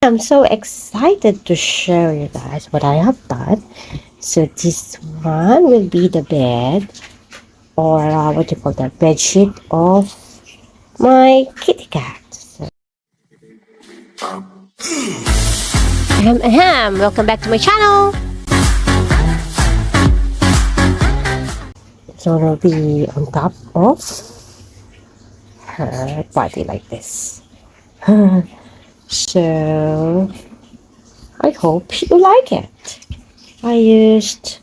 I'm so excited to share you guys what I have done. So this one will be the bed, or what do you call that, bed sheet of my kitty cat. So, welcome back to my channel. So it'll be on top of her body like this. So I hope you like it. I used,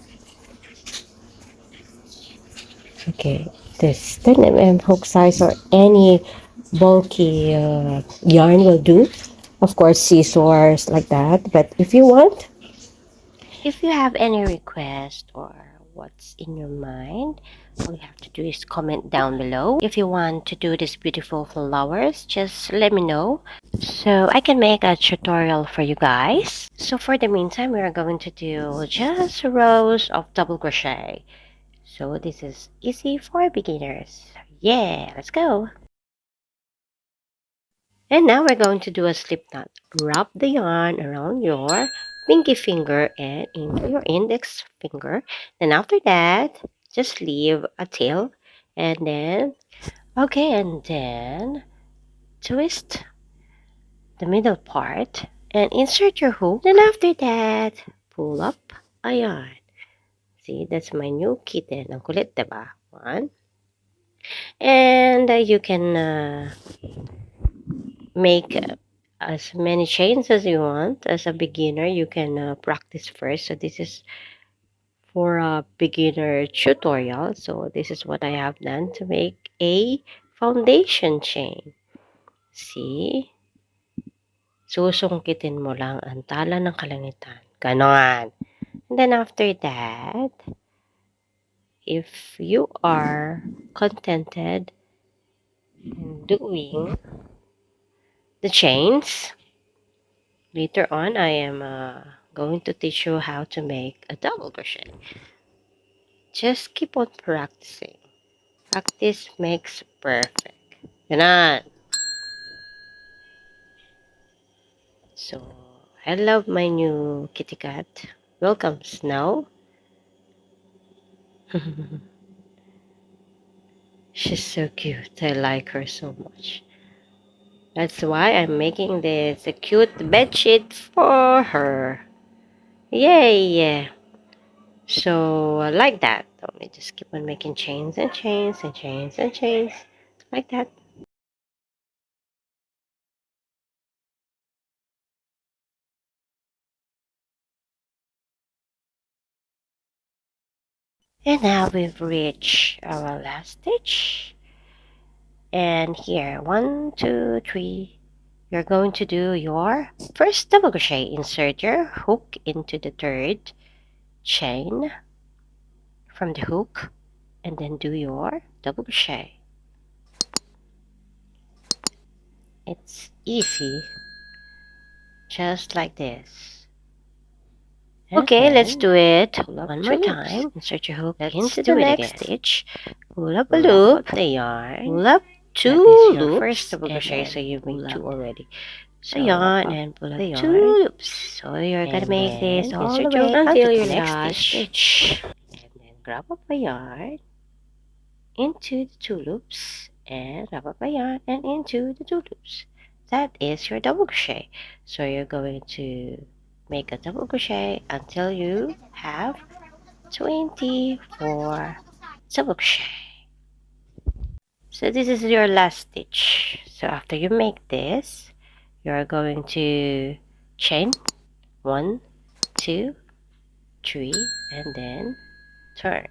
okay, this 10 mm hook size, or any bulky yarn will do. Of course, scissors like that. But if you want, if you have any request or what's in your mind, all you have to do is comment down below. If you want to do these beautiful flowers, just let me know so I can make a tutorial for you guys. So for the meantime, we are going to do just rows of double crochet. So this is easy for beginners. Yeah, let's go. And now we're going to do a slip knot. Wrap the yarn around your pinky finger and into your index finger. Then after that, just leave a tail, and then, okay, and then twist the middle part and insert your hook. Then after that, pull up a yarn. See, that's my new kitten. Ang kulit, diba? One. And you can make as many chains as you want. As a beginner, you can practice first. So this is for a beginner tutorial. So this is what I have done to make a foundation chain. See? Susungkitin mo lang ang tala ng kalangitan. Ganon. And then after that, if you are contented in doing the chains, later on I am going to teach you how to make a double crochet. Just keep on practicing. Practice makes perfect. Ganon. So, I love my new kitty cat. Welcome, Snow. She's so cute. I like her so much. That's why I'm making this a cute bed sheet for her. Yay! So, like that. Let me just keep on making chains and chains and chains and chains. Like that. And now we've reached our last stitch. And here, 1, 2, 3. You're going to do your first double crochet. Insert your hook into the third chain from the hook, and then do your double crochet. It's easy, just like this. Okay, let's do it one more time. Insert your hook into the next stitch. Pull up a loop, the yarn, pull up two loops, first double crochet, so you've made two already. So yarn and pull up two loops. So you're gonna make this all the way until your next stitch. And then grab up a yarn into the two loops, and grab up a yarn and into the two loops. That is your double crochet. So you're going to make a double crochet until you have 24 double crochet. So this is your last stitch. So after you make this, you're going to chain 1, 2, 3, and then turn.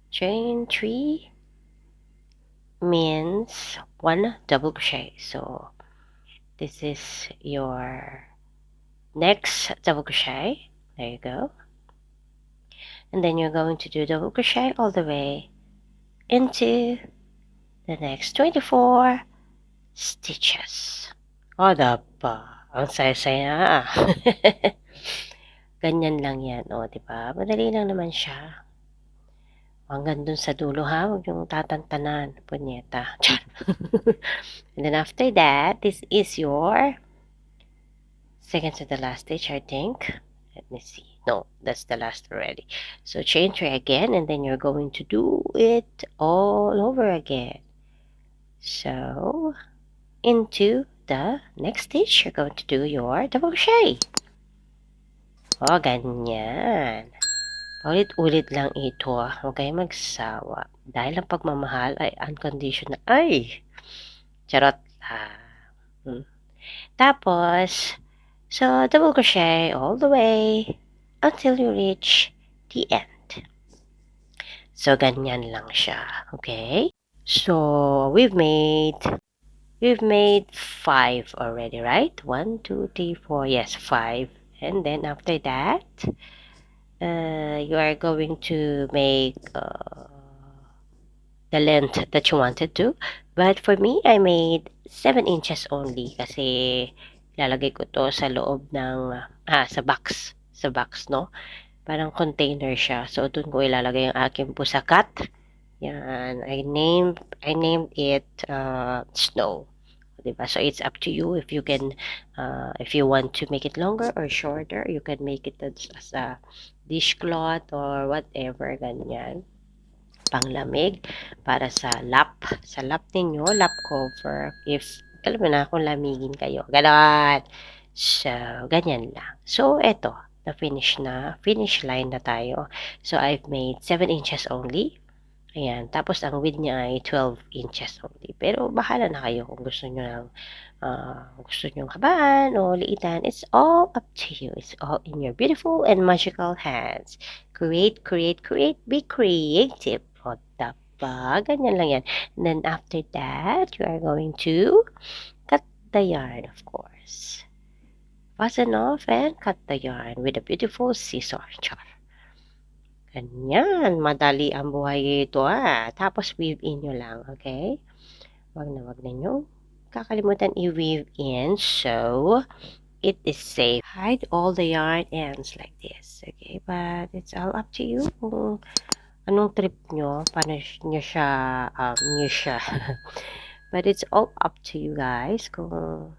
Chain 3 means 1 double crochet. So this is your next double crochet. There you go. And then you're going to do double crochet all the way into the next 24 stitches. O, diba? Ang saya-saya. Ganyan lang yan. O, diba? Madali lang naman siya. Hanggang dun sa dulo, ha? Huwag yung tatantanan. Punyeta. And then after that, this is your second to the last stitch, I think. Let me see. No, that's the last already. So chain 3 again, and then you're going to do it all over again. So into the next stitch, you're going to do your double crochet. O, ganyan. Paulit-ulit lang ito. Huwag kayong magsawa. Dahil ang pagmamahal ay unconditional. Ay! Charot. Tapos, so double crochet all the way until you reach the end. So, ganyan lang siya. Okay? So, we've made 5 already, right? 1, 2, 3, 4. Yes, 5. And then after that, you are going to make the length that you wanted to. But for me, I made 7 inches only kasi lalagay ko to sa loob ng sa box. Sa box, no? Parang container siya. So, dun ko ilalagay yung aking pusakat. Yan. I named it Snow. Diba? So, it's up to you if you can, if you want to make it longer or shorter, you can make it as a dishcloth or whatever, ganyan. Panglamig para sa lap ninyo, lap cover, if alam mo na kung lamigin kayo, ganon. So, ganyan lang. So, eto, na finish line na tayo. So, I've made 7 inches only. Ayan, tapos ang width niya ay 12 inches only. Pero bahala na kayo kung gusto nyo habaan o liitan. It's all up to you. It's all in your beautiful and magical hands. Create, be creative. O, diba? Ganyan lang yan. And then after that, you are going to cut the yarn, of course. Fasten off and cut the yarn with a beautiful scissor. Char. Ganyan, madali ang buhay ito Tapos weave in nyo lang, okay? Wag na nyo kakalimutan i-weave in so it is safe. Hide all the yarn ends like this, okay? But it's all up to you kung anong trip nyo, paano nyo siya, But it's all up to you guys kung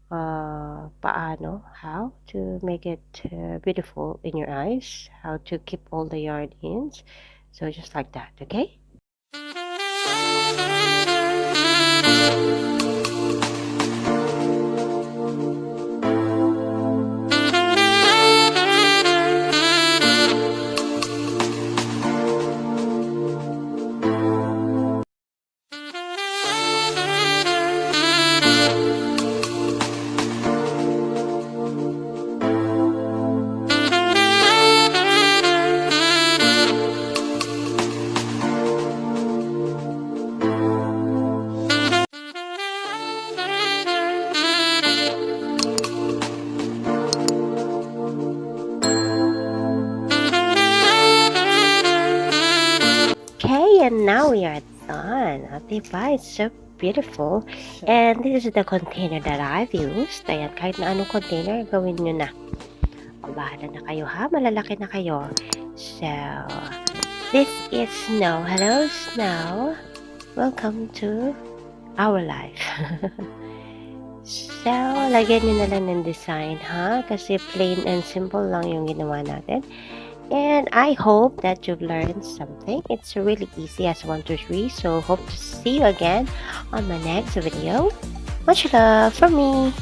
paano, how to make it beautiful in your eyes, how to keep all the yarn ends. So just like that, okay? And now we are done. Diba? It's so beautiful. And this is the container that I've used. Ayan, kahit na anong container, gawin nyo na. O, bahala na kayo ha. Malalaki na kayo. So, this is Snow. Hello, Snow. Welcome to our life. So, lagyan nyo na lang ng design ha. Kasi plain and simple lang yung ginawa natin. And I hope that you've learned something. It's really easy as 1, 2, 3. So hope to see you again on my next video. Much love from me.